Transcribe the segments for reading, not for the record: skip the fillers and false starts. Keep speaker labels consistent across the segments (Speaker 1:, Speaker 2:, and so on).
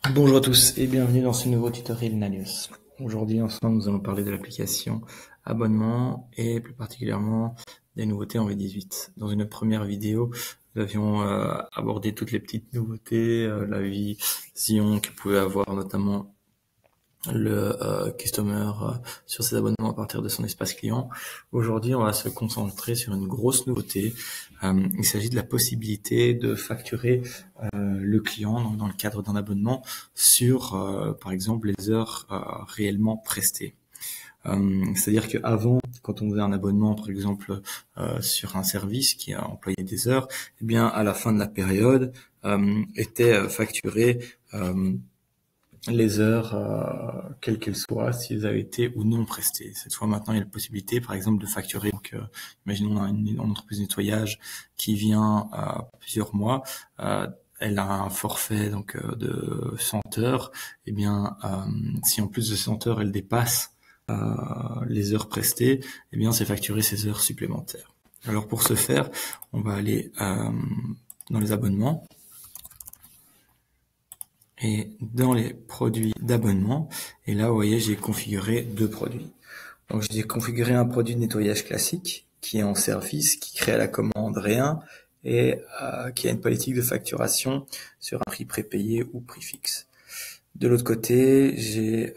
Speaker 1: Bonjour à tous et bienvenue dans ce nouveau tutoriel Nalios. Aujourd'hui ensemble nous allons parler de l'application abonnement et plus particulièrement des nouveautés en V18. Dans une première vidéo, nous avions abordé toutes les petites nouveautés, la vision que pouvait avoir notamment le customer sur ses abonnements à partir de son espace client. Aujourd'hui, on va se concentrer sur une grosse nouveauté. Il s'agit de la possibilité de facturer le client donc dans le cadre d'un abonnement sur, par exemple, les heures réellement prestées. C'est-à-dire qu'avant, quand on faisait un abonnement, par exemple, sur un service qui a employé des heures, eh bien, à la fin de la période, était facturé les heures, quelles qu'elles soient, si elles avaient été ou non prestées. Cette fois, maintenant, il y a la possibilité, par exemple, de facturer. Donc, imaginons on a une entreprise de nettoyage qui vient plusieurs mois. Elle a un forfait donc de 100 heures. Eh bien, si en plus de 100 heures, elle dépasse les heures prestées, eh bien, c'est facturer ces heures supplémentaires. Alors, pour ce faire, on va aller dans les abonnements. Et dans les produits d'abonnement, et là, vous voyez, j'ai configuré deux produits. Donc, j'ai configuré un produit de nettoyage classique qui est en service, qui crée à la commande rien et qui a une politique de facturation sur un prix prépayé ou prix fixe. De l'autre côté, j'ai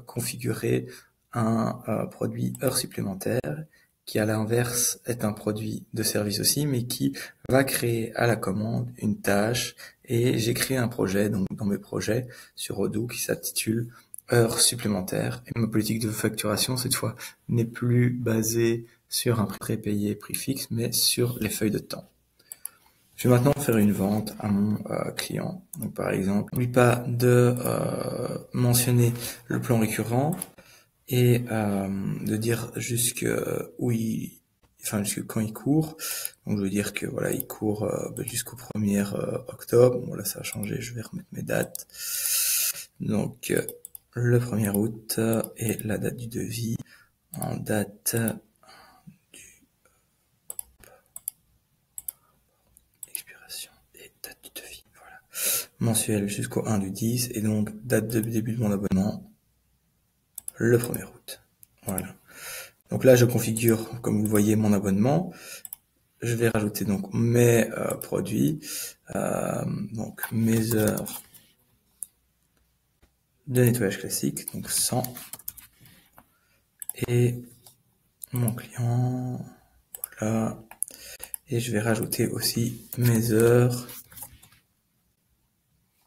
Speaker 1: configuré un produit heure supplémentaire qui à l'inverse est un produit de service aussi, mais qui va créer à la commande une tâche. Et j'ai créé un projet, donc dans mes projets sur Odoo, qui s'intitule heures supplémentaires. Et ma politique de facturation, cette fois, n'est plus basée sur un prix prépayé, prix fixe, mais sur les feuilles de temps. Je vais maintenant faire une vente à mon client. Donc par exemple, n'oublie pas de mentionner le plan récurrent et de dire jusque où jusque quand il court. Donc je veux dire que voilà, il court jusqu'au 1er octobre. Bon là ça a changé, je vais remettre mes dates. Donc le 1er août et la date du devis en date d'expiration et date du devis. Voilà. Mensuel jusqu'au 1 du 10 et donc date de début de mon abonnement le 1er août. Voilà. Donc là, je configure, comme vous voyez, mon abonnement. Je vais rajouter donc mes produits, donc mes heures de nettoyage classique, donc 100. Et mon client, voilà. Et je vais rajouter aussi mes heures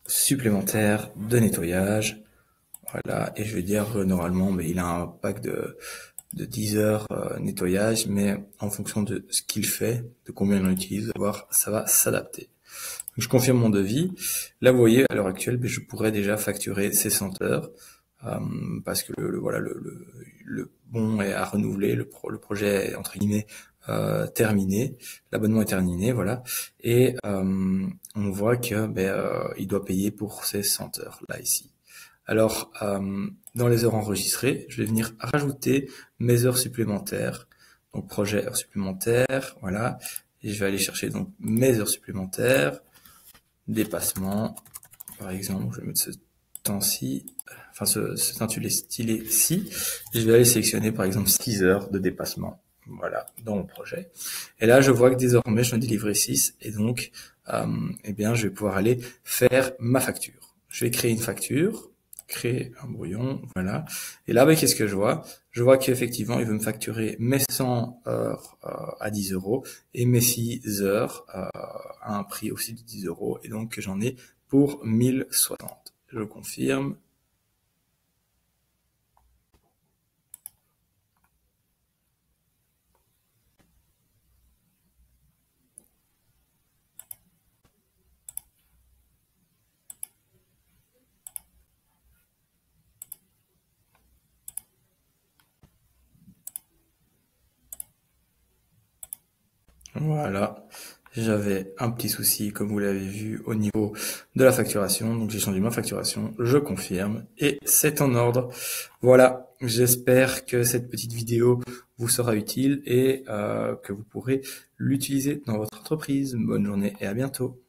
Speaker 1: supplémentaires de nettoyage. Voilà. Et je vais dire normalement, il a un pack de 10 heures nettoyage, mais en fonction de ce qu'il fait, de combien il en utilise, voir, ça va s'adapter. Je confirme mon devis. Là, vous voyez, à l'heure actuelle, je pourrais déjà facturer ces 100 heures parce que le bon est à renouveler, le projet est entre guillemets terminé, l'abonnement est terminé, voilà. Et on voit que il doit payer pour ces 100 heures là ici. Alors, dans les heures enregistrées, je vais venir rajouter mes heures supplémentaires. Donc, projet heures supplémentaires, voilà. Et je vais aller chercher donc mes heures supplémentaires, dépassement, par exemple, je vais mettre ce temps-ci, enfin cet intitulé-ci. Je vais aller sélectionner par exemple 6 heures de dépassement. Voilà, dans mon projet. Et là, je vois que désormais, je dois délivrer 6 et donc, eh bien, je vais pouvoir aller faire ma facture. Je vais créer une facture, créer un brouillon, voilà. Et là, qu'est-ce que je vois? Je vois qu'effectivement, il veut me facturer mes 100 heures à 10 euros et mes 6 heures à un prix aussi de 10 euros. Et donc, j'en ai pour 1060. Je confirme. Voilà, j'avais un petit souci, comme vous l'avez vu, au niveau de la facturation. Donc j'ai changé ma facturation, je confirme, et c'est en ordre. Voilà, j'espère que cette petite vidéo vous sera utile et que vous pourrez l'utiliser dans votre entreprise. Bonne journée et à bientôt.